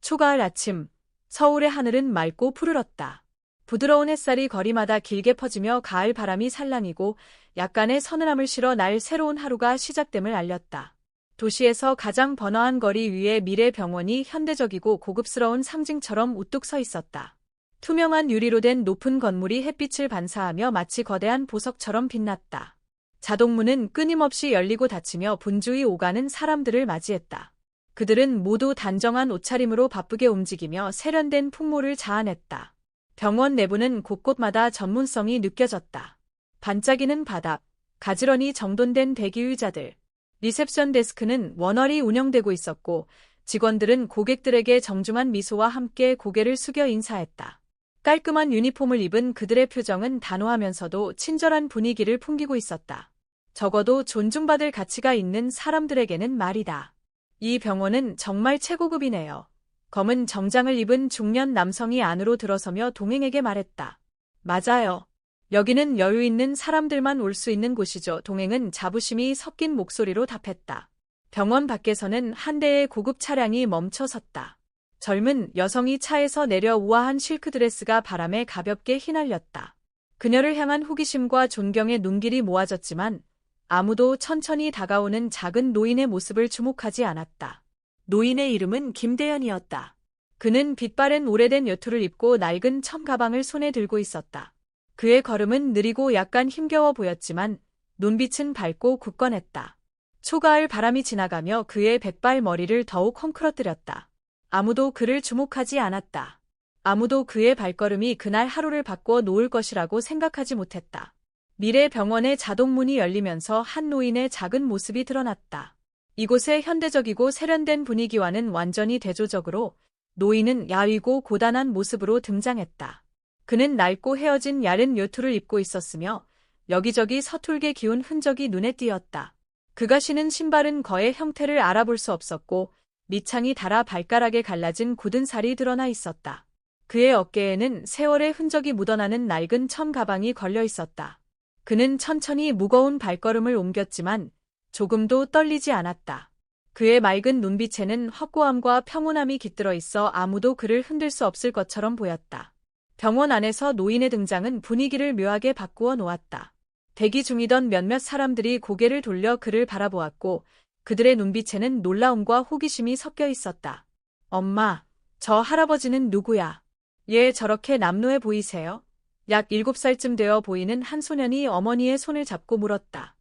초가을 아침, 서울의 하늘은 맑고 푸르렀다. 부드러운 햇살이 거리마다 길게 퍼지며 가을 바람이 살랑이고 약간의 서늘함을 실어 날 새로운 하루가 시작됨을 알렸다. 도시에서 가장 번화한 거리 위에 미래병원이 현대적이고 고급스러운 상징처럼 우뚝 서 있었다. 투명한 유리로 된 높은 건물이 햇빛을 반사하며 마치 거대한 보석처럼 빛났다. 자동문은 끊임없이 열리고 닫히며 분주히 오가는 사람들을 맞이했다. 그들은 모두 단정한 옷차림으로 바쁘게 움직이며 세련된 풍모를 자아냈다. 병원 내부는 곳곳마다 전문성이 느껴졌다. 반짝이는 바닥, 가지런히 정돈된 대기의자들, 리셉션 데스크는 원활히 운영되고 있었고 직원들은 고객들에게 정중한 미소와 함께 고개를 숙여 인사했다. 깔끔한 유니폼을 입은 그들의 표정은 단호하면서도 친절한 분위기를 풍기고 있었다. 적어도 존중받을 가치가 있는 사람들에게는 말이다. 이 병원은 정말 최고급이네요. 검은 정장을 입은 중년 남성이 안으로 들어서며 동행에게 말했다. 맞아요. 여기는 여유 있는 사람들만 올 수 있는 곳이죠. 동행은 자부심이 섞인 목소리로 답했다. 병원 밖에서는 한 대의 고급 차량이 멈춰 섰다. 젊은 여성이 차에서 내려 우아한 실크 드레스가 바람에 가볍게 휘날렸다. 그녀를 향한 호기심과 존경의 눈길이 모아졌지만 아무도 천천히 다가오는 작은 노인의 모습을 주목하지 않았다. 노인의 이름은 김대현이었다. 그는 빛바랜 오래된 외투를 입고 낡은 청 가방을 손에 들고 있었다. 그의 걸음은 느리고 약간 힘겨워 보였지만 눈빛은 밝고 굳건했다. 초가을 바람이 지나가며 그의 백발 머리를 더욱 헝클어뜨렸다. 아무도 그를 주목하지 않았다. 아무도 그의 발걸음이 그날 하루를 바꿔 놓을 것이라고 생각하지 못했다. 미래병원의 자동문이 열리면서 한 노인의 작은 모습이 드러났다. 이곳의 현대적이고 세련된 분위기와는 완전히 대조적으로 노인은 야위고 고단한 모습으로 등장했다. 그는 낡고 헤어진 야른 외투를 입고 있었으며 여기저기 서툴게 기운 흔적이 눈에 띄었다. 그가 신은 신발은 거의 형태를 알아볼 수 없었고 밑창이 닳아 발가락에 갈라진 굳은 살이 드러나 있었다. 그의 어깨에는 세월의 흔적이 묻어나는 낡은 천 가방이 걸려 있었다. 그는 천천히 무거운 발걸음을 옮겼지만 조금도 떨리지 않았다. 그의 맑은 눈빛에는 확고함과 평온함이 깃들어 있어 아무도 그를 흔들 수 없을 것처럼 보였다. 병원 안에서 노인의 등장은 분위기를 묘하게 바꾸어 놓았다. 대기 중이던 몇몇 사람들이 고개를 돌려 그를 바라보았고 그들의 눈빛에는 놀라움과 호기심이 섞여 있었다. 엄마, 저 할아버지는 누구야? 얘 저렇게 남루해 보이세요? 약 7살쯤 되어 보이는 한 소년이 어머니의 손을 잡고 물었다.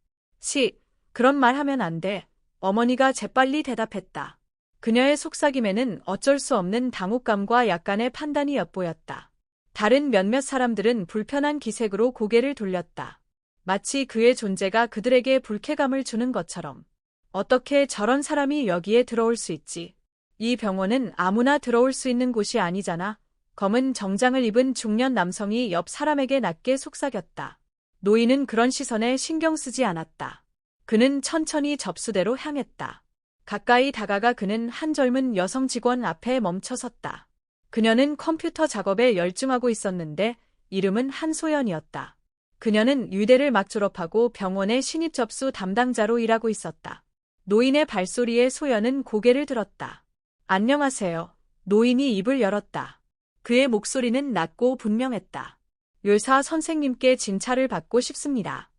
그런 말 하면 안 돼. 어머니가 재빨리 대답했다. 그녀의 속삭임에는 어쩔 수 없는 당혹감과 약간의 판단이 엿보였다. 다른 몇몇 사람들은 불편한 기색으로 고개를 돌렸다. 마치 그의 존재가 그들에게 불쾌감을 주는 것처럼. 어떻게 저런 사람이 여기에 들어올 수 있지? 이 병원은 아무나 들어올 수 있는 곳이 아니잖아. 검은 정장을 입은 중년 남성이 옆 사람에게 낮게 속삭였다. 노인은 그런 시선에 신경 쓰지 않았다. 그는 천천히 접수대로 향했다. 가까이 다가가 그는 한 젊은 여성 직원 앞에 멈춰 섰다. 그녀는 컴퓨터 작업에 열중하고 있었는데 이름은 한소연이었다. 그녀는 의대를 막 졸업하고 병원의 신입 접수 담당자로 일하고 있었다. 노인의 발소리에 소연은 고개를 들었다. 안녕하세요. 노인이 입을 열었다. 그의 목소리는 낮고 분명했다. 의사 선생님께 진찰을 받고 싶습니다.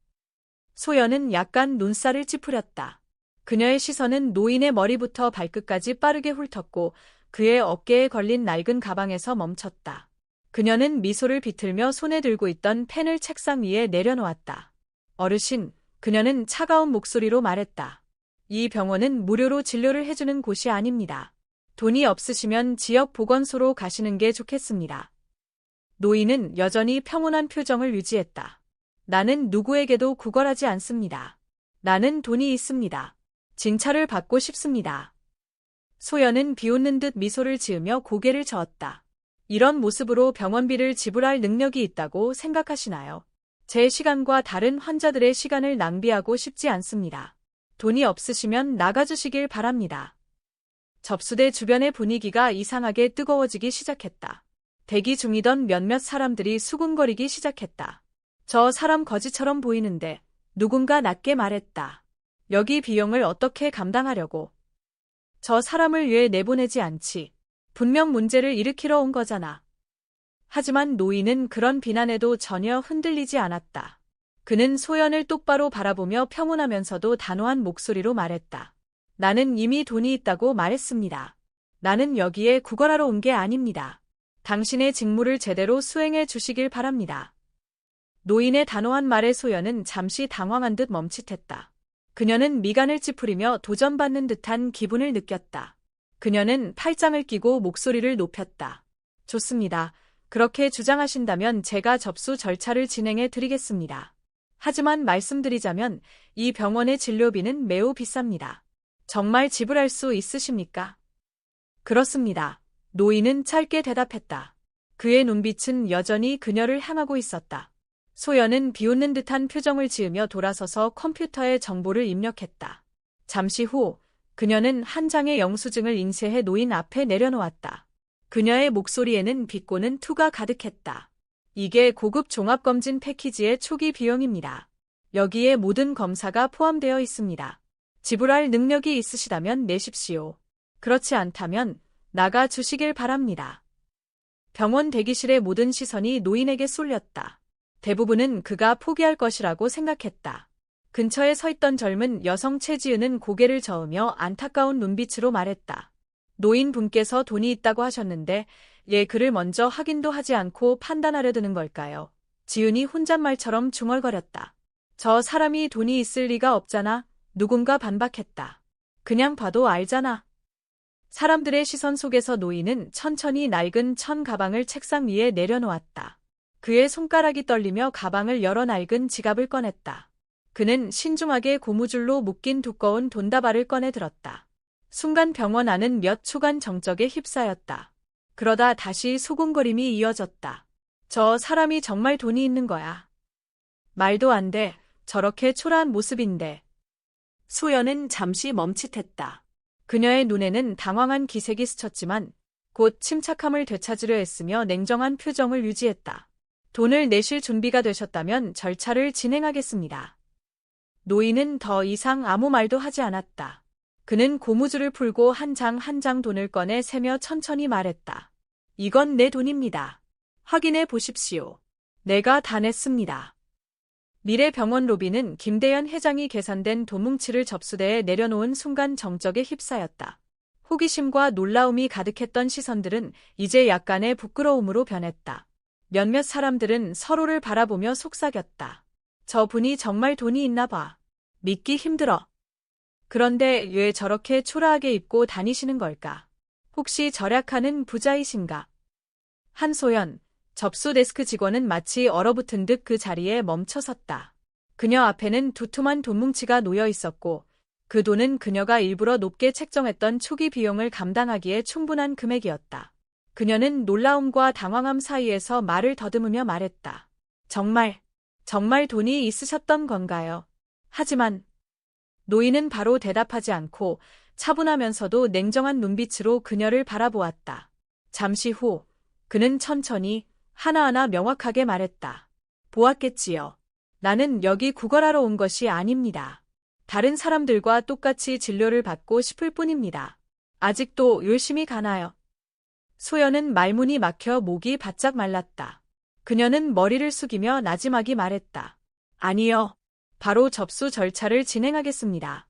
소연은 약간 눈살을 찌푸렸다. 그녀의 시선은 노인의 머리부터 발끝까지 빠르게 훑었고 그의 어깨에 걸린 낡은 가방에서 멈췄다. 그녀는 미소를 비틀며 손에 들고 있던 펜을 책상 위에 내려놓았다. 어르신, 그녀는 차가운 목소리로 말했다. 이 병원은 무료로 진료를 해주는 곳이 아닙니다. 돈이 없으시면 지역 보건소로 가시는 게 좋겠습니다. 노인은 여전히 평온한 표정을 유지했다. 나는 누구에게도 구걸하지 않습니다. 나는 돈이 있습니다. 진찰을 받고 싶습니다. 소연은 비웃는 듯 미소를 지으며 고개를 저었다. 이런 모습으로 병원비를 지불할 능력이 있다고 생각하시나요? 제 시간과 다른 환자들의 시간을 낭비하고 싶지 않습니다. 돈이 없으시면 나가주시길 바랍니다. 접수대 주변의 분위기가 이상하게 뜨거워지기 시작했다. 대기 중이던 몇몇 사람들이 수군거리기 시작했다. 저 사람 거지처럼 보이는데 누군가 낮게 말했다. 여기 비용을 어떻게 감당하려고. 저 사람을 위해 내보내지 않지. 분명 문제를 일으키러 온 거잖아. 하지만 노인은 그런 비난에도 전혀 흔들리지 않았다. 그는 소연을 똑바로 바라보며 평온하면서도 단호한 목소리로 말했다. 나는 이미 돈이 있다고 말했습니다. 나는 여기에 구걸하러 온 게 아닙니다. 당신의 직무를 제대로 수행해 주시길 바랍니다. 노인의 단호한 말에 소연은 잠시 당황한 듯 멈칫했다. 그녀는 미간을 찌푸리며 도전받는 듯한 기분을 느꼈다. 그녀는 팔짱을 끼고 목소리를 높였다. 좋습니다. 그렇게 주장하신다면 제가 접수 절차를 진행해 드리겠습니다. 하지만 말씀드리자면 이 병원의 진료비는 매우 비쌉니다. 정말 지불할 수 있으십니까? 그렇습니다. 노인은 짧게 대답했다. 그의 눈빛은 여전히 그녀를 향하고 있었다. 소연은 비웃는 듯한 표정을 지으며 돌아서서 컴퓨터에 정보를 입력했다. 잠시 후 그녀는 한 장의 영수증을 인쇄해 노인 앞에 내려놓았다. 그녀의 목소리에는 비꼬는 투가 가득했다. 이게 고급 종합검진 패키지의 초기 비용입니다. 여기에 모든 검사가 포함되어 있습니다. 지불할 능력이 있으시다면 내십시오. 그렇지 않다면 나가 주시길 바랍니다. 병원 대기실의 모든 시선이 노인에게 쏠렸다. 대부분은 그가 포기할 것이라고 생각했다. 근처에 서 있던 젊은 여성 최지은은 고개를 저으며 안타까운 눈빛으로 말했다. 노인분께서 돈이 있다고 하셨는데 예, 그를 먼저 확인도 하지 않고 판단하려 드는 걸까요? 지은이 혼잣말처럼 중얼거렸다. 저 사람이 돈이 있을 리가 없잖아. 누군가 반박했다. 그냥 봐도 알잖아. 사람들의 시선 속에서 노인은 천천히 낡은 천 가방을 책상 위에 내려놓았다. 그의 손가락이 떨리며 가방을 열어 낡은 지갑을 꺼냈다. 그는 신중하게 고무줄로 묶인 두꺼운 돈다발을 꺼내 들었다. 순간 병원 안은 몇 초간 정적에 휩싸였다. 그러다 다시 소곤거림이 이어졌다. 저 사람이 정말 돈이 있는 거야. 말도 안 돼. 저렇게 초라한 모습인데. 소연은 잠시 멈칫했다. 그녀의 눈에는 당황한 기색이 스쳤지만 곧 침착함을 되찾으려 했으며 냉정한 표정을 유지했다. 돈을 내실 준비가 되셨다면 절차를 진행하겠습니다. 노인은 더 이상 아무 말도 하지 않았다. 그는 고무줄을 풀고 한 장 한 장 돈을 꺼내 세며 천천히 말했다. 이건 내 돈입니다. 확인해 보십시오. 내가 다 냈습니다. 미래병원 로비는 김대현 회장이 계산된 돈 뭉치를 접수대에 내려놓은 순간 정적에 휩싸였다. 호기심과 놀라움이 가득했던 시선들은 이제 약간의 부끄러움으로 변했다. 몇몇 사람들은 서로를 바라보며 속삭였다. 저분이 정말 돈이 있나 봐. 믿기 힘들어. 그런데 왜 저렇게 초라하게 입고 다니시는 걸까? 혹시 절약하는 부자이신가? 한소연, 접수 데스크 직원은 마치 얼어붙은 듯 그 자리에 멈춰 섰다. 그녀 앞에는 두툼한 돈뭉치가 놓여 있었고 그 돈은 그녀가 일부러 높게 책정했던 초기 비용을 감당하기에 충분한 금액이었다. 그녀는 놀라움과 당황함 사이에서 말을 더듬으며 말했다. 정말 돈이 있으셨던 건가요? 하지만 노인은 바로 대답하지 않고 차분하면서도 냉정한 눈빛으로 그녀를 바라보았다. 잠시 후 그는 천천히 하나하나 명확하게 말했다. 보았겠지요. 나는 여기 구걸하러 온 것이 아닙니다. 다른 사람들과 똑같이 진료를 받고 싶을 뿐입니다. 아직도 열심히 가나요? 소연은 말문이 막혀 목이 바짝 말랐다. 그녀는 머리를 숙이며 나지막이 말했다. 아니요. 바로 접수 절차를 진행하겠습니다.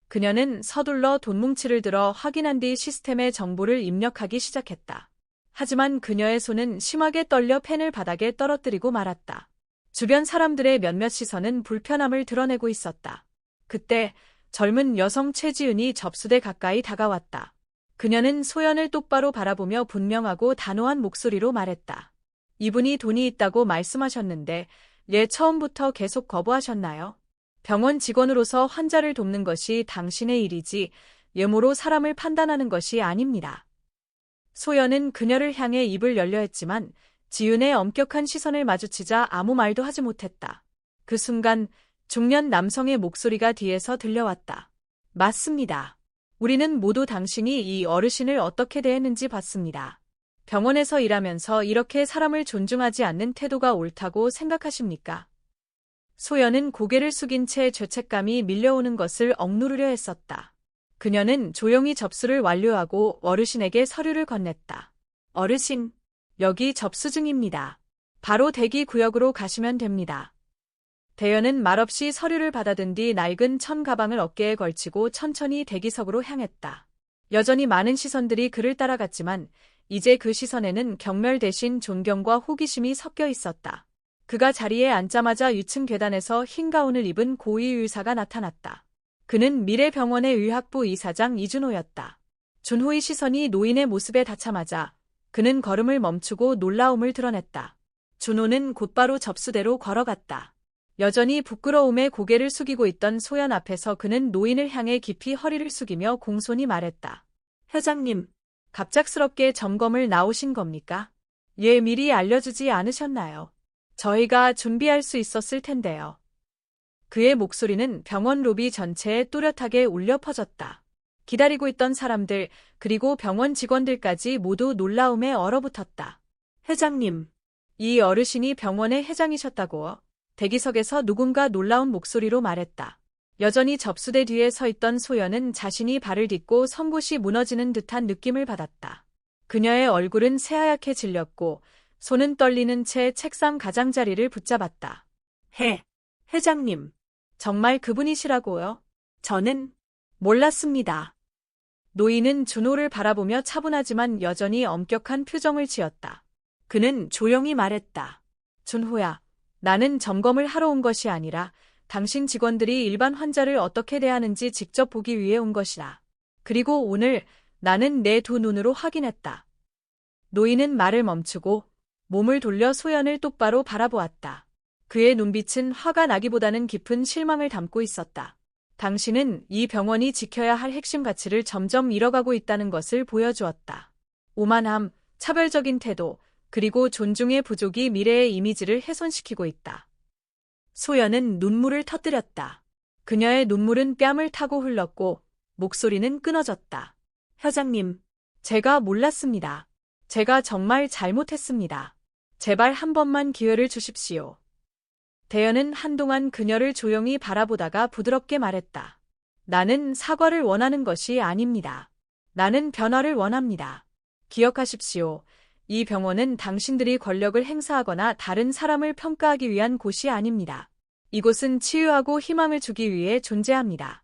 그녀는 서둘러 돈뭉치를 들어 확인한 뒤 시스템에 정보를 입력하기 시작했다. 하지만 그녀의 손은 심하게 떨려 펜을 바닥에 떨어뜨리고 말았다. 주변 사람들의 몇몇 시선은 불편함을 드러내고 있었다. 그때 젊은 여성 최지은이 접수대 가까이 다가왔다. 그녀는 소연을 똑바로 바라보며 분명하고 단호한 목소리로 말했다. 이분이 돈이 있다고 말씀하셨는데 예, 처음부터 계속 거부하셨나요? 병원 직원으로서 환자를 돕는 것이 당신의 일이지 외모로 사람을 판단하는 것이 아닙니다. 소연은 그녀를 향해 입을 열려 했지만 지윤의 엄격한 시선을 마주치자 아무 말도 하지 못했다. 그 순간 중년 남성의 목소리가 뒤에서 들려왔다. 맞습니다. 우리는 모두 당신이 이 어르신을 어떻게 대했는지 봤습니다. 병원에서 일하면서 이렇게 사람을 존중하지 않는 태도가 옳다고 생각하십니까? 소연은 고개를 숙인 채 죄책감이 밀려오는 것을 억누르려 했었다. 그녀는 조용히 접수를 완료하고 어르신에게 서류를 건넸다. 어르신, 여기 접수 중입니다. 바로 대기 구역으로 가시면 됩니다. 대연은 말없이 서류를 받아든 뒤 낡은 천 가방을 어깨에 걸치고 천천히 대기석으로 향했다. 여전히 많은 시선들이 그를 따라갔지만 이제 그 시선에는 경멸 대신 존경과 호기심이 섞여 있었다. 그가 자리에 앉자마자 유층 계단에서 흰 가운을 입은 고위 의사가 나타났다. 그는 미래병원의 의학부 이사장 이준호였다. 준호의 시선이 노인의 모습에 닿자마자 그는 걸음을 멈추고 놀라움을 드러냈다. 준호는 곧바로 접수대로 걸어갔다. 여전히 부끄러움에 고개를 숙이고 있던 소연 앞에서 그는 노인을 향해 깊이 허리를 숙이며 공손히 말했다. 회장님, 갑작스럽게 점검을 나오신 겁니까? 예, 미리 알려주지 않으셨나요? 저희가 준비할 수 있었을 텐데요. 그의 목소리는 병원 로비 전체에 또렷하게 울려 퍼졌다. 기다리고 있던 사람들, 그리고 병원 직원들까지 모두 놀라움에 얼어붙었다. 회장님, 이 어르신이 병원의 회장이셨다고. 대기석에서 누군가 놀라운 목소리로 말했다. 여전히 접수대 뒤에 서 있던 소연은 자신이 발을 딛고 송곳이 무너지는 듯한 느낌을 받았다. 그녀의 얼굴은 새하얗게 질렸고 손은 떨리는 채 책상 가장자리를 붙잡았다. 회장님, 정말 그분이시라고요? 저는 몰랐습니다. 노인은 준호를 바라보며 차분하지만 여전히 엄격한 표정을 지었다. 그는 조용히 말했다. 준호야, 나는 점검을 하러 온 것이 아니라 당신 직원들이 일반 환자를 어떻게 대하는지 직접 보기 위해 온 것이다. 그리고 오늘 나는 내 두 눈으로 확인했다. 노인은 말을 멈추고 몸을 돌려 소연을 똑바로 바라보았다. 그의 눈빛은 화가 나기보다는 깊은 실망을 담고 있었다. 당신은 이 병원이 지켜야 할 핵심 가치를 점점 잃어가고 있다는 것을 보여주었다. 오만함, 차별적인 태도, 그리고 존중의 부족이 미래의 이미지를 훼손시키고 있다. 소연은 눈물을 터뜨렸다. 그녀의 눈물은 뺨을 타고 흘렀고 목소리는 끊어졌다. 회장님, 제가 몰랐습니다. 제가 정말 잘못했습니다. 제발 한 번만 기회를 주십시오. 대연은 한동안 그녀를 조용히 바라보다가 부드럽게 말했다. 나는 사과를 원하는 것이 아닙니다. 나는 변화를 원합니다. 기억하십시오. 이 병원은 당신들이 권력을 행사하거나 다른 사람을 평가하기 위한 곳이 아닙니다. 이곳은 치유하고 희망을 주기 위해 존재합니다.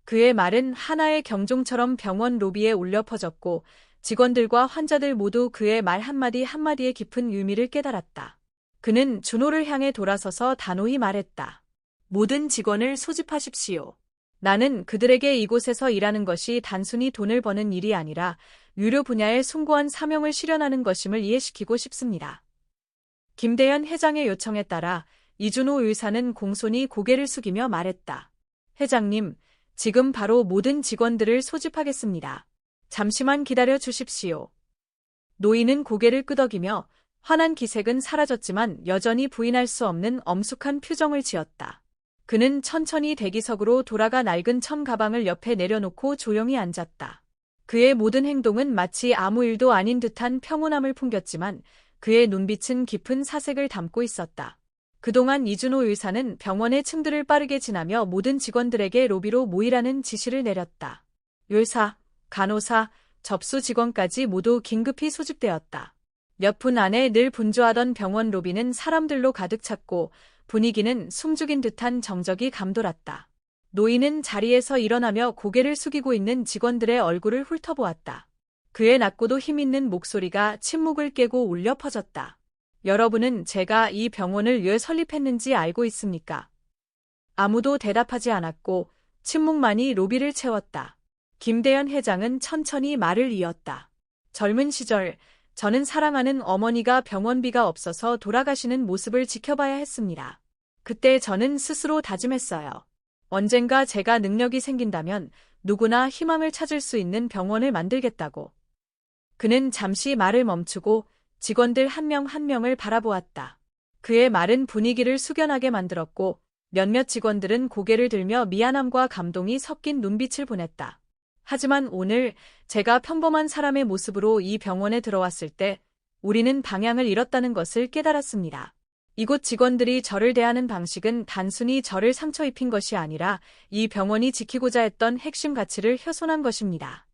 그의 말은 하나의 경종처럼 병원 로비에 울려 퍼졌고 직원들과 환자들 모두 그의 말 한마디 한마디의 깊은 의미를 깨달았다. 그는 준호를 향해 돌아서서 단호히 말했다. 모든 직원을 소집하십시오. 나는 그들에게 이곳에서 일하는 것이 단순히 돈을 버는 일이 아니라 유료 분야의 숭고한 사명을 실현하는 것임을 이해시키고 싶습니다. 김대연 회장의 요청에 따라 이준호 의사는 공손히 고개를 숙이며 말했다. 회장님, 지금 바로 모든 직원들을 소집하겠습니다. 잠시만 기다려 주십시오. 노인은 고개를 끄덕이며 환한 기색은 사라졌지만 여전히 부인할 수 없는 엄숙한 표정을 지었다. 그는 천천히 대기석으로 돌아가 낡은 천 가방을 옆에 내려놓고 조용히 앉았다. 그의 모든 행동은 마치 아무 일도 아닌 듯한 평온함을 풍겼지만 그의 눈빛은 깊은 사색을 담고 있었다. 그동안 이준호 의사는 병원의 층들을 빠르게 지나며 모든 직원들에게 로비로 모이라는 지시를 내렸다. 의사, 간호사, 접수 직원까지 모두 긴급히 소집되었다. 몇 분 안에 늘 분주하던 병원 로비는 사람들로 가득 찼고 분위기는 숨죽인 듯한 정적이 감돌았다. 노인은 자리에서 일어나며 고개를 숙이고 있는 직원들의 얼굴을 훑어보았다. 그의 낮고도 힘있는 목소리가 침묵을 깨고 울려 퍼졌다. 여러분은 제가 이 병원을 왜 설립했는지 알고 있습니까? 아무도 대답하지 않았고 침묵만이 로비를 채웠다. 김대연 회장은 천천히 말을 이었다. 젊은 시절 저는 사랑하는 어머니가 병원비가 없어서 돌아가시는 모습을 지켜봐야 했습니다. 그때 저는 스스로 다짐했어요. 언젠가 제가 능력이 생긴다면 누구나 희망을 찾을 수 있는 병원을 만들겠다고. 그는 잠시 말을 멈추고 직원들 한 명 한 명을 바라보았다. 그의 말은 분위기를 숙연하게 만들었고 몇몇 직원들은 고개를 들며 미안함과 감동이 섞인 눈빛을 보냈다. 하지만 오늘 제가 평범한 사람의 모습으로 이 병원에 들어왔을 때 우리는 방향을 잃었다는 것을 깨달았습니다. 이곳 직원들이 저를 대하는 방식은 단순히 저를 상처 입힌 것이 아니라 이 병원이 지키고자 했던 핵심 가치를 훼손한 것입니다.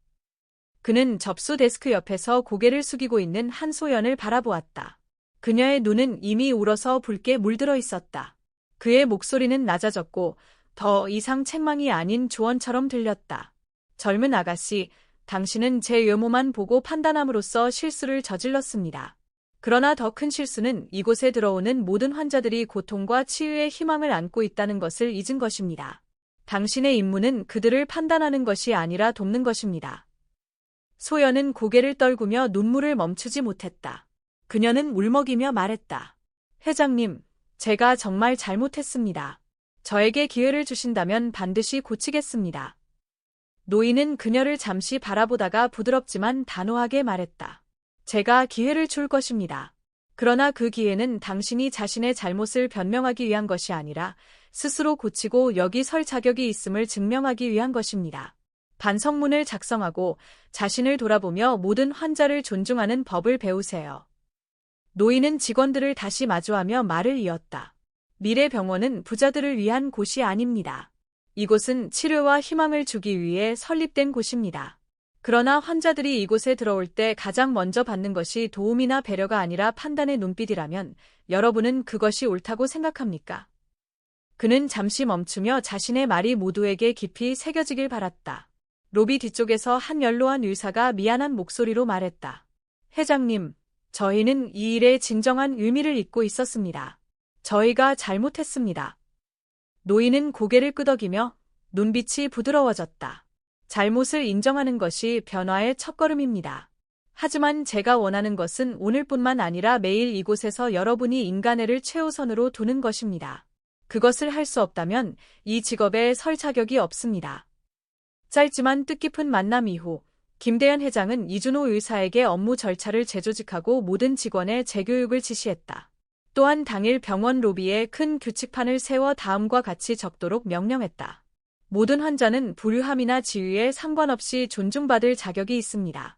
그는 접수 데스크 옆에서 고개를 숙이고 있는 한소연을 바라보았다. 그녀의 눈은 이미 울어서 붉게 물들어 있었다. 그의 목소리는 낮아졌고 더 이상 책망이 아닌 조언처럼 들렸다. 젊은 아가씨, 당신은 제 외모만 보고 판단함으로써 실수를 저질렀습니다. 그러나 더 큰 실수는 이곳에 들어오는 모든 환자들이 고통과 치유의 희망을 안고 있다는 것을 잊은 것입니다. 당신의 임무는 그들을 판단하는 것이 아니라 돕는 것입니다. 소연은 고개를 떨구며 눈물을 멈추지 못했다. 그녀는 울먹이며 말했다. 회장님, 제가 정말 잘못했습니다. 저에게 기회를 주신다면 반드시 고치겠습니다. 노인은 그녀를 잠시 바라보다가 부드럽지만 단호하게 말했다. 제가 기회를 줄 것입니다. 그러나 그 기회는 당신이 자신의 잘못을 변명하기 위한 것이 아니라 스스로 고치고 여기 설 자격이 있음을 증명하기 위한 것입니다. 반성문을 작성하고 자신을 돌아보며 모든 환자를 존중하는 법을 배우세요. 노인은 직원들을 다시 마주하며 말을 이었다. 미래병원은 부자들을 위한 곳이 아닙니다. 이곳은 치료와 희망을 주기 위해 설립된 곳입니다. 그러나 환자들이 이곳에 들어올 때 가장 먼저 받는 것이 도움이나 배려가 아니라 판단의 눈빛이라면 여러분은 그것이 옳다고 생각합니까? 그는 잠시 멈추며 자신의 말이 모두에게 깊이 새겨지길 바랐다. 로비 뒤쪽에서 한 연로한 의사가 미안한 목소리로 말했다. 회장님, 저희는 이 일의 진정한 의미를 잊고 있었습니다. 저희가 잘못했습니다. 노인은 고개를 끄덕이며 눈빛이 부드러워졌다. 잘못을 인정하는 것이 변화의 첫걸음입니다. 하지만 제가 원하는 것은 오늘뿐만 아니라 매일 이곳에서 여러분이 인간애를 최우선으로 두는 것입니다. 그것을 할 수 없다면 이 직업에 설 자격이 없습니다. 짧지만 뜻깊은 만남 이후 김대현 회장은 이준호 의사에게 업무 절차를 재조직하고 모든 직원의 재교육을 지시했다. 또한 당일 병원 로비에 큰 규칙판을 세워 다음과 같이 적도록 명령했다. 모든 환자는 부유함이나 지위에 상관없이 존중받을 자격이 있습니다.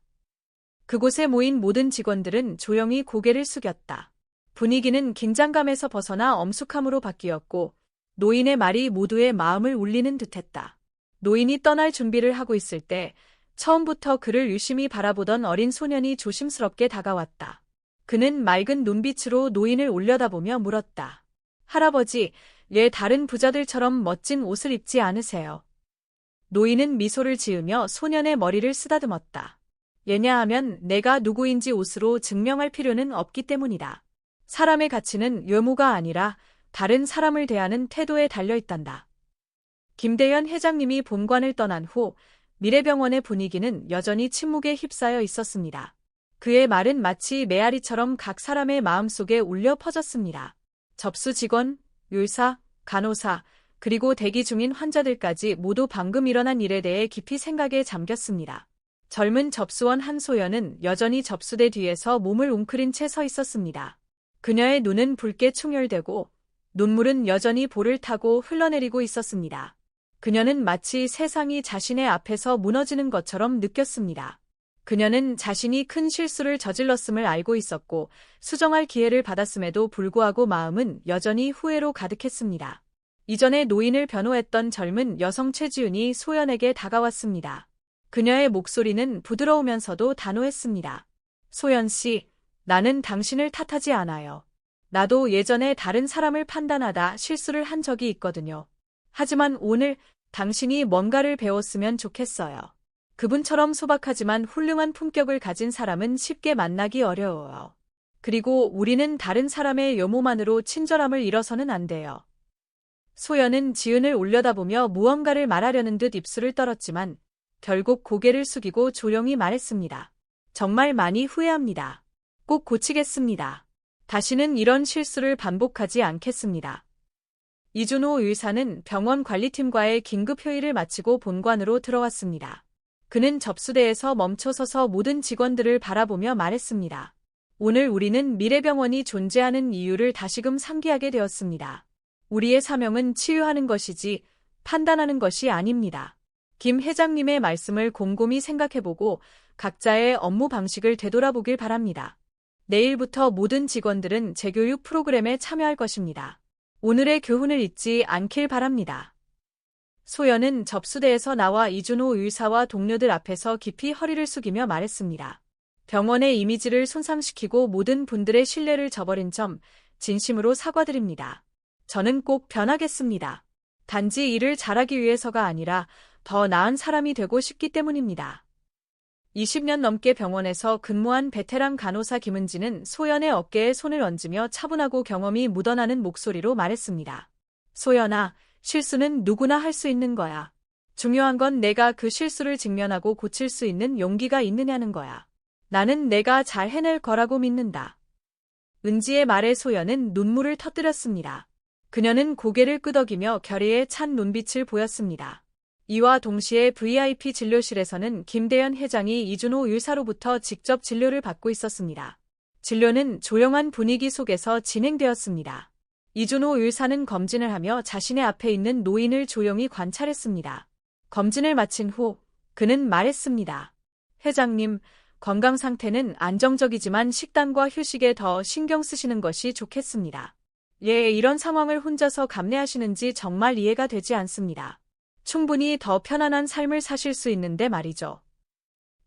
그곳에 모인 모든 직원들은 조용히 고개를 숙였다. 분위기는 긴장감에서 벗어나 엄숙함으로 바뀌었고 노인의 말이 모두의 마음을 울리는 듯했다. 노인이 떠날 준비를 하고 있을 때 처음부터 그를 유심히 바라보던 어린 소년이 조심스럽게 다가왔다. 그는 맑은 눈빛으로 노인을 올려다보며 물었다. 할아버지, 왜 다른 부자들처럼 멋진 옷을 입지 않으세요? 노인은 미소를 지으며 소년의 머리를 쓰다듬었다. 왜냐하면 내가 누구인지 옷으로 증명할 필요는 없기 때문이다. 사람의 가치는 외모가 아니라 다른 사람을 대하는 태도에 달려있단다. 김대현 회장님이 본관을 떠난 후 미래병원의 분위기는 여전히 침묵에 휩싸여 있었습니다. 그의 말은 마치 메아리처럼 각 사람의 마음속에 울려 퍼졌습니다. 접수 직원, 의사, 간호사, 그리고 대기 중인 환자들까지 모두 방금 일어난 일에 대해 깊이 생각에 잠겼습니다. 젊은 접수원 한소연은 여전히 접수대 뒤에서 몸을 웅크린 채 서 있었습니다. 그녀의 눈은 붉게 충혈되고 눈물은 여전히 볼을 타고 흘러내리고 있었습니다. 그녀는 마치 세상이 자신의 앞에서 무너지는 것처럼 느꼈습니다. 그녀는 자신이 큰 실수를 저질렀음을 알고 있었고 수정할 기회를 받았음에도 불구하고 마음은 여전히 후회로 가득했습니다. 이전에 노인을 변호했던 젊은 여성 최지윤이 소연에게 다가왔습니다. 그녀의 목소리는 부드러우면서도 단호했습니다. 소연 씨, 나는 당신을 탓하지 않아요. 나도 예전에 다른 사람을 판단하다 실수를 한 적이 있거든요. 하지만 오늘 당신이 뭔가를 배웠으면 좋겠어요. 그분처럼 소박하지만 훌륭한 품격을 가진 사람은 쉽게 만나기 어려워요. 그리고 우리는 다른 사람의 외모만으로 친절함을 잃어서는 안 돼요. 소연은 지은을 올려다보며 무언가를 말하려는 듯 입술을 떨었지만 결국 고개를 숙이고 조용히 말했습니다. 정말 많이 후회합니다. 꼭 고치겠습니다. 다시는 이런 실수를 반복하지 않겠습니다. 이준호 의사는 병원 관리팀과의 긴급 회의를 마치고 본관으로 들어왔습니다. 그는 접수대에서 멈춰서서 모든 직원들을 바라보며 말했습니다. 오늘 우리는 미래병원이 존재하는 이유를 다시금 상기하게 되었습니다. 우리의 사명은 치유하는 것이지 판단하는 것이 아닙니다. 김 회장님의 말씀을 곰곰이 생각해보고 각자의 업무 방식을 되돌아보길 바랍니다. 내일부터 모든 직원들은 재교육 프로그램에 참여할 것입니다. 오늘의 교훈을 잊지 않길 바랍니다. 소연은 접수대에서 나와 이준호 의사와 동료들 앞에서 깊이 허리를 숙이며 말했습니다. 병원의 이미지를 손상시키고 모든 분들의 신뢰를 저버린 점 진심으로 사과드립니다. 저는 꼭 변하겠습니다. 단지 일을 잘하기 위해서가 아니라 더 나은 사람이 되고 싶기 때문입니다. 20년 넘게 병원에서 근무한 베테랑 간호사 김은지는 소연의 어깨에 손을 얹으며 차분하고 경험이 묻어나는 목소리로 말했습니다. 소연아, 실수는 누구나 할 수 있는 거야. 중요한 건 내가 그 실수를 직면하고 고칠 수 있는 용기가 있느냐는 거야. 나는 내가 잘 해낼 거라고 믿는다. 은지의 말에 소연은 눈물을 터뜨렸습니다. 그녀는 고개를 끄덕이며 결의에 찬 눈빛을 보였습니다. 이와 동시에 VIP 진료실에서는 김대현 회장이 이준호 의사로부터 직접 진료를 받고 있었습니다. 진료는 조용한 분위기 속에서 진행되었습니다. 이준호 의사는 검진을 하며 자신의 앞에 있는 노인을 조용히 관찰했습니다. 검진을 마친 후 그는 말했습니다. 회장님, 건강 상태는 안정적이지만 식단과 휴식에 더 신경 쓰시는 것이 좋겠습니다. 예, 이런 상황을 혼자서 감내하시는지 정말 이해가 되지 않습니다. 충분히 더 편안한 삶을 사실 수 있는데 말이죠.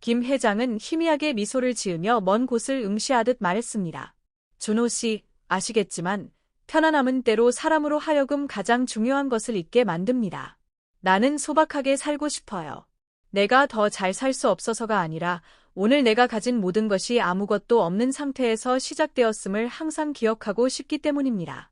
김 회장은 희미하게 미소를 지으며 먼 곳을 응시하듯 말했습니다. 준호 씨, 아시겠지만 편안함은 때로 사람으로 하여금 가장 중요한 것을 잊게 만듭니다. 나는 소박하게 살고 싶어요. 내가 더 잘 살 수 없어서가 아니라 오늘 내가 가진 모든 것이 아무것도 없는 상태에서 시작되었음을 항상 기억하고 싶기 때문입니다.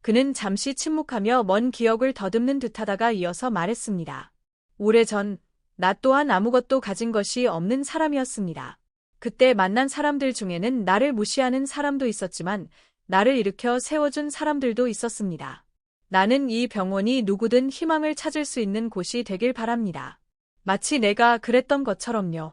그는 잠시 침묵하며 먼 기억을 더듬는 듯하다가 이어서 말했습니다. 오래전 나 또한 아무것도 가진 것이 없는 사람이었습니다. 그때 만난 사람들 중에는 나를 무시하는 사람도 있었지만 나를 일으켜 세워준 사람들도 있었습니다. 나는 이 병원이 누구든 희망을 찾을 수 있는 곳이 되길 바랍니다. 마치 내가 그랬던 것처럼요.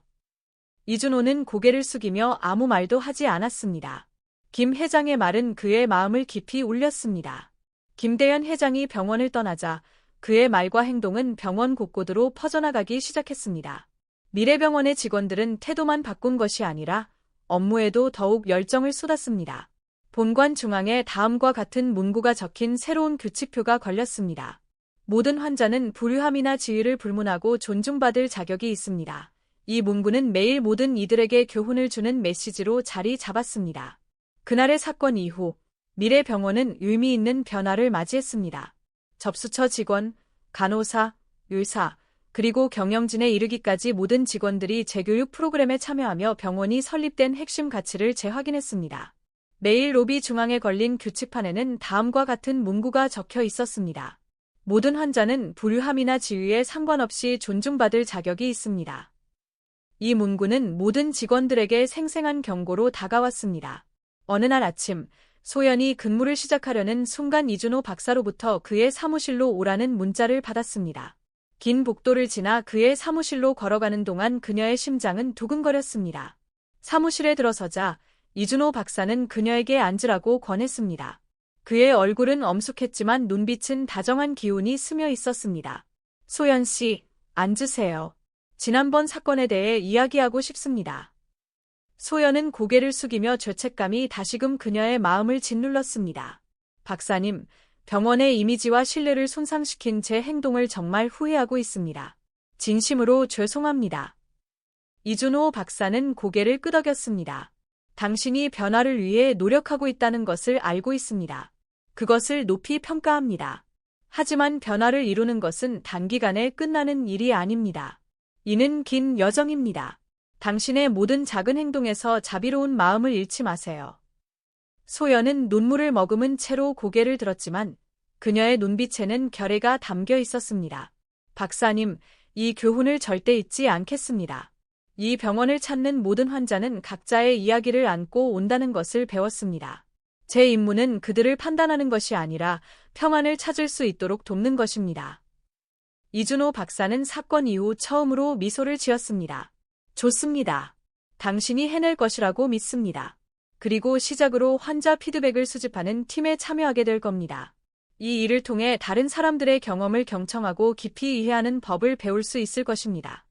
이준호는 고개를 숙이며 아무 말도 하지 않았습니다. 김 회장의 말은 그의 마음을 깊이 울렸습니다. 김대현 회장이 병원을 떠나자 그의 말과 행동은 병원 곳곳으로 퍼져나가기 시작했습니다. 미래병원의 직원들은 태도만 바꾼 것이 아니라 업무에도 더욱 열정을 쏟았습니다. 본관 중앙에 다음과 같은 문구가 적힌 새로운 규칙표가 걸렸습니다. 모든 환자는 불우함이나 지위를 불문하고 존중받을 자격이 있습니다. 이 문구는 매일 모든 이들에게 교훈을 주는 메시지로 자리 잡았습니다. 그날의 사건 이후 미래병원은 의미 있는 변화를 맞이했습니다. 접수처 직원, 간호사, 의사, 그리고 경영진에 이르기까지 모든 직원들이 재교육 프로그램에 참여하며 병원이 설립된 핵심 가치를 재확인했습니다. 매일 로비 중앙에 걸린 규칙판에는 다음과 같은 문구가 적혀 있었습니다. 모든 환자는 불우함이나 지위에 상관없이 존중받을 자격이 있습니다. 이 문구는 모든 직원들에게 생생한 경고로 다가왔습니다. 어느 날 아침, 소연이 근무를 시작하려는 순간 이준호 박사로부터 그의 사무실로 오라는 문자를 받았습니다. 긴 복도를 지나 그의 사무실로 걸어가는 동안 그녀의 심장은 두근거렸습니다. 사무실에 들어서자 이준호 박사는 그녀에게 앉으라고 권했습니다. 그의 얼굴은 엄숙했지만 눈빛은 다정한 기운이 스며 있었습니다. 소연 씨, 앉으세요. 지난번 사건에 대해 이야기하고 싶습니다. 소연은 고개를 숙이며 죄책감이 다시금 그녀의 마음을 짓눌렀습니다. 박사님, 병원의 이미지와 신뢰를 손상시킨 제 행동을 정말 후회하고 있습니다. 진심으로 죄송합니다. 이준호 박사는 고개를 끄덕였습니다. 당신이 변화를 위해 노력하고 있다는 것을 알고 있습니다. 그것을 높이 평가합니다. 하지만 변화를 이루는 것은 단기간에 끝나는 일이 아닙니다. 이는 긴 여정입니다. 당신의 모든 작은 행동에서 자비로운 마음을 잃지 마세요. 소연은 눈물을 머금은 채로 고개를 들었지만 그녀의 눈빛에는 결의가 담겨 있었습니다. 박사님, 이 교훈을 절대 잊지 않겠습니다. 이 병원을 찾는 모든 환자는 각자의 이야기를 안고 온다는 것을 배웠습니다. 제 임무는 그들을 판단하는 것이 아니라 평안을 찾을 수 있도록 돕는 것입니다. 이준호 박사는 사건 이후 처음으로 미소를 지었습니다. 좋습니다. 당신이 해낼 것이라고 믿습니다. 그리고 시작으로 환자 피드백을 수집하는 팀에 참여하게 될 겁니다. 이 일을 통해 다른 사람들의 경험을 경청하고 깊이 이해하는 법을 배울 수 있을 것입니다.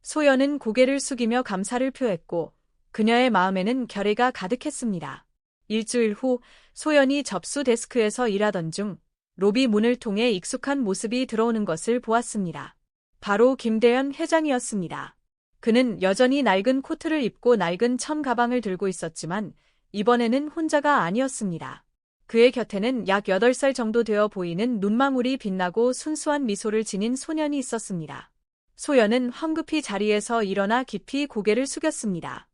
소연은 고개를 숙이며 감사를 표했고 그녀의 마음에는 결의가 가득했습니다. 일주일 후 소연이 접수 데스크에서 일하던 중 로비 문을 통해 익숙한 모습이 들어오는 것을 보았습니다. 바로 김대현 회장이었습니다. 그는 여전히 낡은 코트를 입고 낡은 천 가방을 들고 있었지만 이번에는 혼자가 아니었습니다. 그의 곁에는 약 8살 정도 되어 보이는 눈망울이 빛나고 순수한 미소를 지닌 소년이 있었습니다. 소연은 황급히 자리에서 일어나 깊이 고개를 숙였습니다.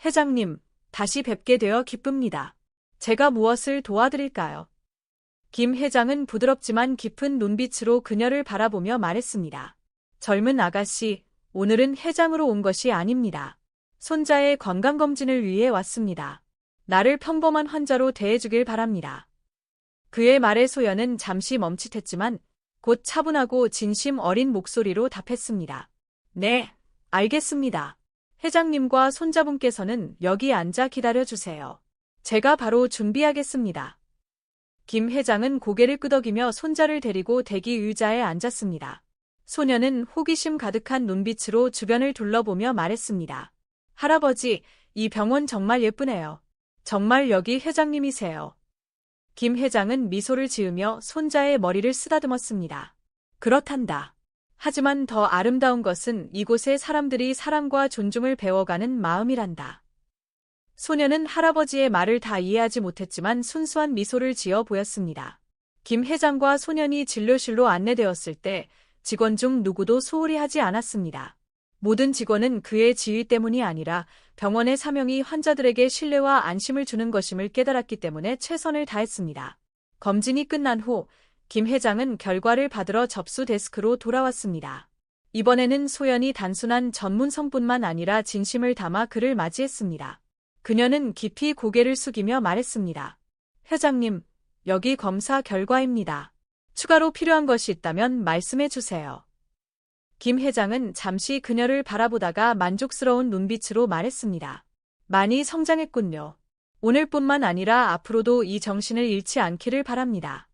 회장님, 다시 뵙게 되어 기쁩니다. 제가 무엇을 도와드릴까요? 김 회장은 부드럽지만 깊은 눈빛으로 그녀를 바라보며 말했습니다. 젊은 아가씨, 오늘은 회장으로 온 것이 아닙니다. 손자의 건강검진을 위해 왔습니다. 나를 평범한 환자로 대해주길 바랍니다. 그의 말에 소연은 잠시 멈칫했지만 곧 차분하고 진심 어린 목소리로 답했습니다. 네, 알겠습니다. 회장님과 손자분께서는 여기 앉아 기다려주세요. 제가 바로 준비하겠습니다. 김 회장은 고개를 끄덕이며 손자를 데리고 대기 의자에 앉았습니다. 소녀는 호기심 가득한 눈빛으로 주변을 둘러보며 말했습니다. 할아버지, 이 병원 정말 예쁘네요. 정말 여기 회장님이세요. 김 회장은 미소를 지으며 손자의 머리를 쓰다듬었습니다. 그렇단다. 하지만 더 아름다운 것은 이곳의 사람들이 사랑과 존중을 배워가는 마음이란다. 소녀는 할아버지의 말을 다 이해하지 못했지만 순수한 미소를 지어 보였습니다. 김 회장과 소년이 진료실로 안내되었을 때 직원 중 누구도 소홀히 하지 않았습니다. 모든 직원은 그의 지위 때문이 아니라 병원의 사명이 환자들에게 신뢰와 안심을 주는 것임을 깨달았기 때문에 최선을 다했습니다. 검진이 끝난 후 김 회장은 결과를 받으러 접수 데스크로 돌아왔습니다. 이번에는 소연이 단순한 전문성뿐만 아니라 진심을 담아 그를 맞이했습니다. 그녀는 깊이 고개를 숙이며 말했습니다. 회장님, 여기 검사 결과입니다. 추가로 필요한 것이 있다면 말씀해 주세요. 김 회장은 잠시 그녀를 바라보다가 만족스러운 눈빛으로 말했습니다. 많이 성장했군요. 오늘뿐만 아니라 앞으로도 이 정신을 잃지 않기를 바랍니다.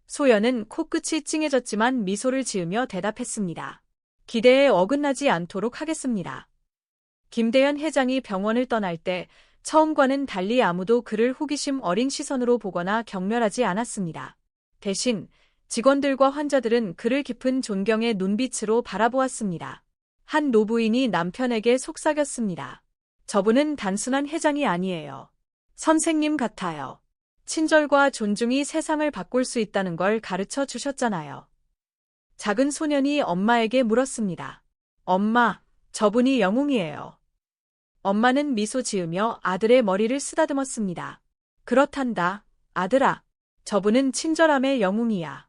소연은 코끝이 찡해졌지만 미소를 지으며 대답했습니다. 기대에 어긋나지 않도록 하겠습니다. 김대현 회장이 병원을 떠날 때 처음과는 달리 아무도 그를 호기심 어린 시선으로 보거나 경멸하지 않았습니다. 대신 직원들과 환자들은 그를 깊은 존경의 눈빛으로 바라보았습니다. 한 노부인이 남편에게 속삭였습니다. 저분은 단순한 회장이 아니에요. 선생님 같아요. 친절과 존중이 세상을 바꿀 수 있다는 걸 가르쳐 주셨잖아요. 작은 소년이 엄마에게 물었습니다. 엄마, 저분이 영웅이에요. 엄마는 미소 지으며 아들의 머리를 쓰다듬었습니다. 그렇단다, 아들아. 저분은 친절함의 영웅이야.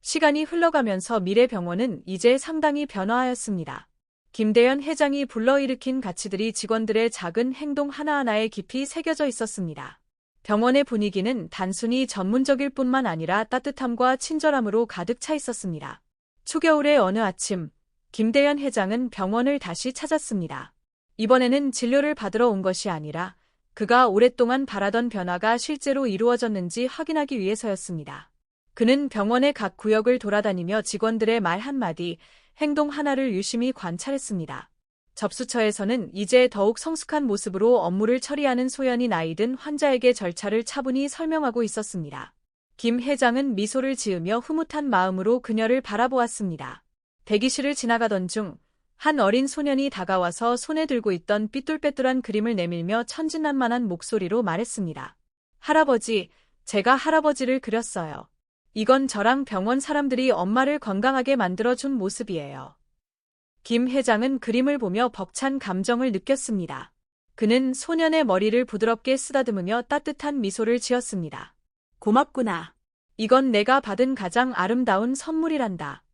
시간이 흘러가면서 미래병원은 이제 상당히 변화하였습니다. 김대현 회장이 불러일으킨 가치들이 직원들의 작은 행동 하나하나에 깊이 새겨져 있었습니다. 병원의 분위기는 단순히 전문적일 뿐만 아니라 따뜻함과 친절함으로 가득 차 있었습니다. 초겨울의 어느 아침, 김대현 회장은 병원을 다시 찾았습니다. 이번에는 진료를 받으러 온 것이 아니라 그가 오랫동안 바라던 변화가 실제로 이루어졌는지 확인하기 위해서였습니다. 그는 병원의 각 구역을 돌아다니며 직원들의 말 한마디, 행동 하나를 유심히 관찰했습니다. 접수처에서는 이제 더욱 성숙한 모습으로 업무를 처리하는 소연이 나이든 환자에게 절차를 차분히 설명하고 있었습니다. 김 회장은 미소를 지으며 흐뭇한 마음으로 그녀를 바라보았습니다. 대기실을 지나가던 중 한 어린 소년이 다가와서 손에 들고 있던 삐뚤빼뚤한 그림을 내밀며 천진난만한 목소리로 말했습니다. 할아버지, 제가 할아버지를 그렸어요. 이건 저랑 병원 사람들이 엄마를 건강하게 만들어준 모습이에요. 김 회장은 그림을 보며 벅찬 감정을 느꼈습니다. 그는 소년의 머리를 부드럽게 쓰다듬으며 따뜻한 미소를 지었습니다. 고맙구나. 이건 내가 받은 가장 아름다운 선물이란다.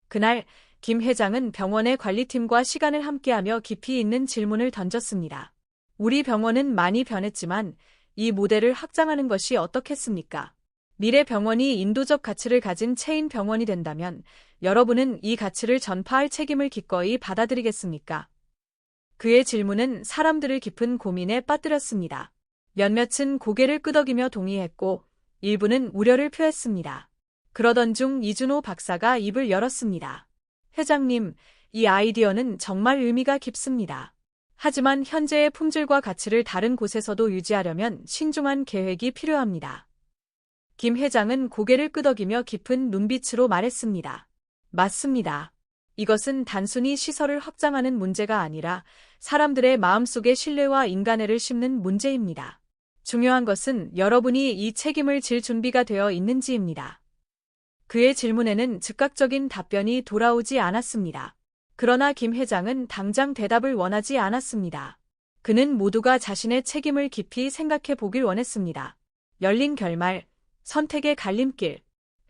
그날 김 회장은 병원의 관리팀과 시간을 함께하며 깊이 있는 질문을 던졌습니다. 우리 병원은 많이 변했지만 이 모델을 확장하는 것이 어떻겠습니까? 미래 병원이 인도적 가치를 가진 체인 병원이 된다면 여러분은 이 가치를 전파할 책임을 기꺼이 받아들이겠습니까? 그의 질문은 사람들을 깊은 고민에 빠뜨렸습니다. 몇몇은 고개를 끄덕이며 동의했고 일부는 우려를 표했습니다. 그러던 중 이준호 박사가 입을 열었습니다. 회장님, 이 아이디어는 정말 의미가 깊습니다. 하지만 현재의 품질과 가치를 다른 곳에서도 유지하려면 신중한 계획이 필요합니다. 김 회장은 고개를 끄덕이며 깊은 눈빛으로 말했습니다. 맞습니다. 이것은 단순히 시설을 확장하는 문제가 아니라 사람들의 마음속에 신뢰와 인간애를 심는 문제입니다. 중요한 것은 여러분이 이 책임을 질 준비가 되어 있는지입니다. 그의 질문에는 즉각적인 답변이 돌아오지 않았습니다. 그러나 김 회장은 당장 대답을 원하지 않았습니다. 그는 모두가 자신의 책임을 깊이 생각해 보길 원했습니다. 열린 결말, 선택의 갈림길.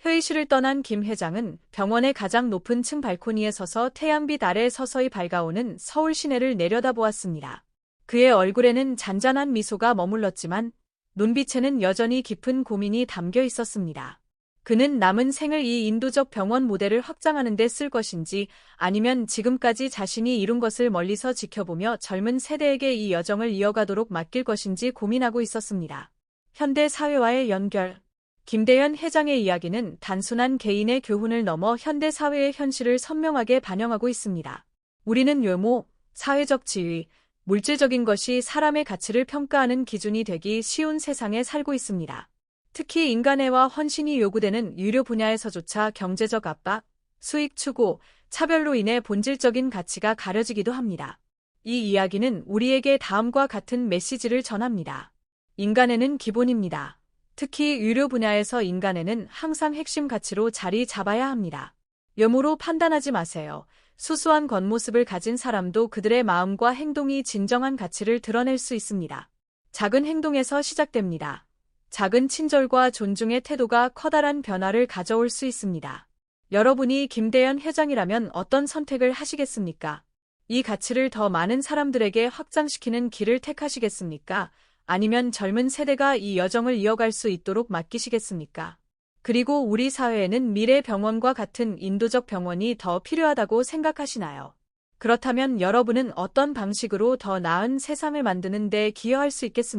회의실을 떠난 김 회장은 병원의 가장 높은 층 발코니에 서서 태양빛 아래 서서히 밝아오는 서울 시내를 내려다보았습니다. 그의 얼굴에는 잔잔한 미소가 머물렀지만 눈빛에는 여전히 깊은 고민이 담겨 있었습니다. 그는 남은 생을 이 인도적 병원 모델을 확장하는 데 쓸 것인지 아니면 지금까지 자신이 이룬 것을 멀리서 지켜보며 젊은 세대에게 이 여정을 이어가도록 맡길 것인지 고민하고 있었습니다. 현대 사회와의 연결. 김대현 회장의 이야기는 단순한 개인의 교훈을 넘어 현대 사회의 현실을 선명하게 반영하고 있습니다. 우리는 외모, 사회적 지위, 물질적인 것이 사람의 가치를 평가하는 기준이 되기 쉬운 세상에 살고 있습니다. 특히 인간애와 헌신이 요구되는 유료 분야에서조차 경제적 압박, 수익 추구, 차별로 인해 본질적인 가치가 가려지기도 합니다. 이 이야기는 우리에게 다음과 같은 메시지를 전합니다. 인간애는 기본입니다. 특히 유료 분야에서 인간애는 항상 핵심 가치로 자리 잡아야 합니다. 외모로 판단하지 마세요. 수수한 겉모습을 가진 사람도 그들의 마음과 행동이 진정한 가치를 드러낼 수 있습니다. 작은 행동에서 시작됩니다. 작은 친절과 존중의 태도가 커다란 변화를 가져올 수 있습니다. 여러분이 김대현 회장이라면 어떤 선택을 하시겠습니까? 이 가치를 더 많은 사람들에게 확장시키는 길을 택하시겠습니까? 아니면 젊은 세대가 이 여정을 이어갈 수 있도록 맡기시겠습니까? 그리고 우리 사회에는 미래 병원과 같은 인도적 병원이 더 필요하다고 생각하시나요? 그렇다면 여러분은 어떤 방식으로 더 나은 세상을 만드는 데 기여할 수 있겠습니까?